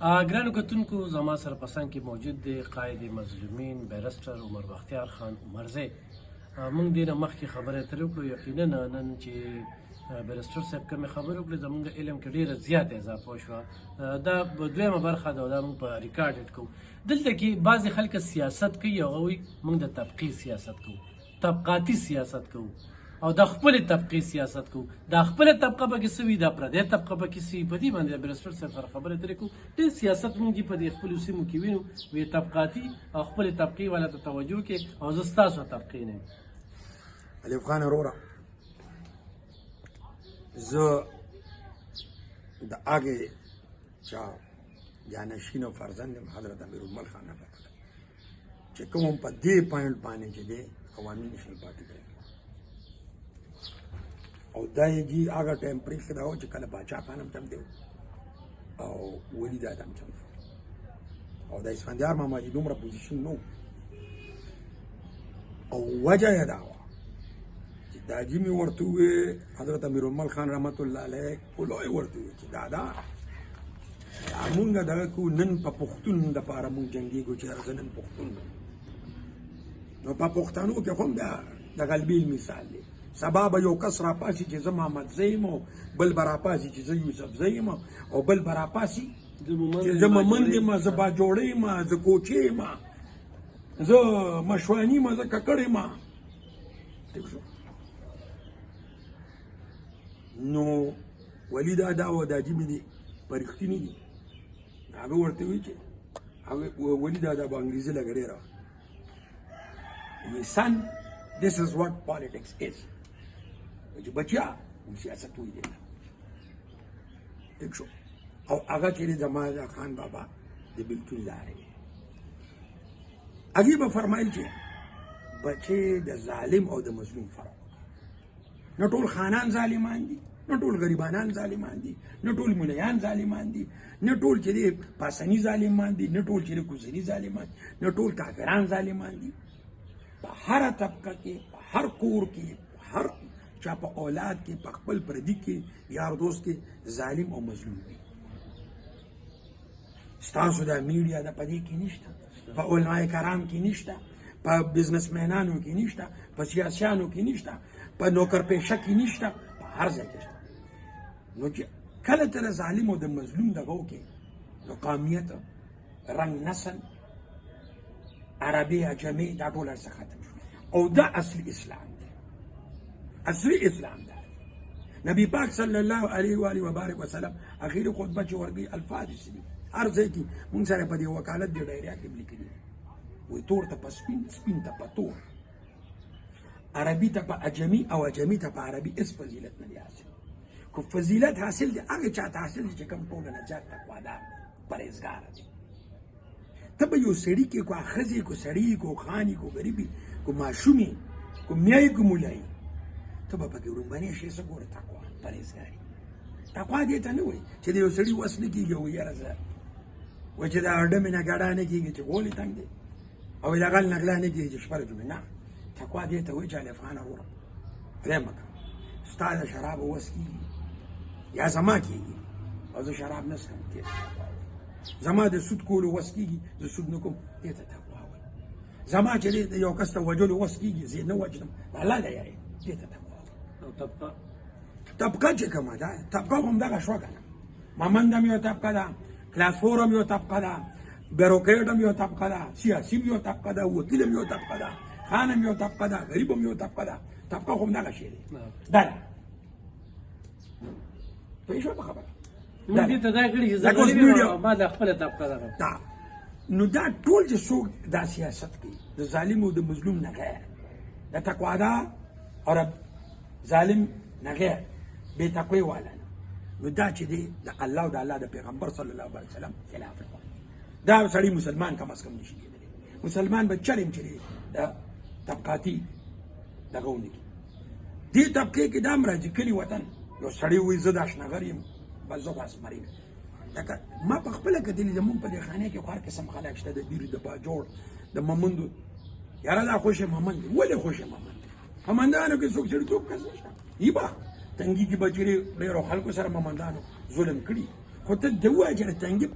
ګرانو کتونکو زما سره په څنګ کې موجود دی قائد مظلومین بیرسټر عمر بختیار خان عمرزی. موږ دې نه مخکې خبرې اترې وکړو. یقینا نن چې بیرسټر صاحب کومې خبرې وکړې زموږ علم کې ډېره زیاته اضافه وشوه. دا دویمه برخه ده او دا موږ په ریکارډ کوو. دلته کې بعضې خلک سیاست کوي او هغوی موږ د طبقې سیاست کوو، طبقاتي سیاست کوو او د خپلې طبقې سیاست کوو. دا خپله طبقه پکې څه وي، دا پردۍ طبقه پکې څه وي. په دې باندې بیرسټر صاحب سره خبرې اترې کوو. ډېر سیاست موږ په دې خپلو سیمو کې وینو، وی طبقاتي او خپلې طبقې والا ته توجه کې او زه ستاسو طبقې نه یم. الف خان وروره، زه د هغې چا جانشین او فرزند یم حضرت امیرالملک خان رحمة الله چې کوم په دې پوینټ باندې چې دی عوامي نیشنل پارټي دی او دا یې جي هغه ټایم پرېښی دا و چې کله باچا خان هم چمتې او ولي دادا هم چمتې او د اسفندیار ماما جي دومره پوزیشن نه او وجه یې دا وه چې دا جي مې ورته ووې حضرت امیرالملک خان رحمة الله علیه کولو یې ورته ووې چې دادا مونږ دغه کو نن په پښتون دپاره مونږ جنګېږو چې زه نن پښتون نو په پښتنو کې هم د غلبې مثال دی. سبا به یو کس راپاسي چې زه محمد زه یم او بل به راپاسي چې زه یوسف زه یم او بل به راپاسي چې زه ممند یم، زه باجوړی یم، زه کوچی یم، زه مشواني یم، زه ککړ یم. ټیک شو. نو ولي دادا او دا جي مې دي په رښتیني دي. هغه ورته وایي چې هغه ولي دادا په انګریزي لږ ډېره son, this is what politics is. چې بچیا سیاست وی دی. ټیک شو. او هغه چې زما د خان بابا د بلتون لارې هغې به فرمایل چې بچې د ظالم او د مظلوم فرق. نه ټول خانان ظالمان دي، نه ټول غریبانان ظالمان دي، نه ټول ملیان ظالمان دي، نه ټول چې د پاسني ظالمان دي، نه ټول چې د کوزني ظالمان دي، نه ټول کافران ظالمان دي. په هره طبقه کې، په هر کور کې، په هر چا په اولاد کې، په خپل پردي کې، یار دوست کې ظالم او مظلوم وي. ستاسو د میډیا د په دې کې نشته، په علماء کرام کې نشته، په بزنسمینانو کې نشته، په سیاسیانو کې نشته، په نوکر پیشه کې نشته، په هر ځای کې شته. نو چې کله ته د ظالم او د مظلوم دغه وکړې نو قومیت، رنګ، نسل، عربي، عجمي، دا ټول هر څه ختم شو. او دا اصلي اسلام دی. اصلي اسلام دی. نبی پاک صلی الله علیه و آله و بارک وسلم اخیری خطبه چې ورګي الفاظ دي هر ځای کې مونږ سره په دې وکالت دی ډایریا کې لیکلي وي تور ته په سپین، سپین ته په تور، عربي ته په عجمي او عجمي ته په عربي. اس فضیلت نه دی حاصل. کو فضیلت حاصل دی هغه چاته حاصل دی چې کوم ټول نجات تقوادار پرهیزګار دی. ته به یو سړي کې کو ښځې، کو سړي، کو خاني، کو غریبي، کو ماشومي، کو میایي، کو مولایي، ته به پکې وړومبنی شی څه ګوره تقوا، پرهیزګاري. تقوا دې ته نه وایي چې د یو سړي وس نه کېږي او یاره زه وایي چې د اډه مې نه ګډه نه کېږي چې غولې تنګ دی او د غل نه غلا نه کېږي چې شپه جمعې. نه، تقوا دې ته وایي چې الف خانه وروره پرې مه کوه. ستا د شرابو وس کېږي یا زما کېږي او زه شراب نه څښم، دې ته تقوا وایي. زما د سود کولو وس کېږي، زه سود نه کوم، دې ته تقوا وایي. زما چې د یو کس ته وژلو وس کېږي، زه یې نه وژنم، د الله نه یارې، دې ته تقوا وایي. او طبقه طبقه چې کومه ده، طبقه هم دغه شوه که نه. ممند هم یو طبقه ده، کلاس فور هم یو طبقه ده، بیروکریټ هم یو طبقه ده، سیاسي هم یو طبقه ده، وکیل هم یو طبقه ده، خان هم یو طبقه ده، غریب هم یو طبقه ده. طبقه هم دغه شی دی. دا ده. پوه شوې په خبره؟ موږ دې ته دا کړي چې زه غریب یم او ما د خپله طبقه دغه. نو دا ټول چې څوک دا سیاست کوي د ظالم او د مظلوم نه غیر، د تقوادار او ظالم نه غیر، بې تقوی والا نه، نو دا چې دی د الله او د الله د پیغمبر صلی الله علیه وسلم خلاف دی. دا سړی مسلمان کم از کم نشي کېدلی. مسلمان به چرېم چې دی د طبقاتي دغه ونه کړي. دې طبقې کې دا هم راځي کلي وطن یو سړی وایي زه د اشنغر یم، بس زه خو اسمري یم. لکه ما په خپله کتلي زمونږ په دې خانې کې خو هر قسم خلک شته، د بیرو، د باجوړ، د ممندو. یاره دا خوښ یم ممند دی. ولې خوښ یم ممند دی؟ ممندانو کې څوک سړیتوب کس نشته. ای به تنګي کې به چېرې ډېرو خلکو سره ممندانو ظلم کړي، خو ته د ووایه چې د تنګي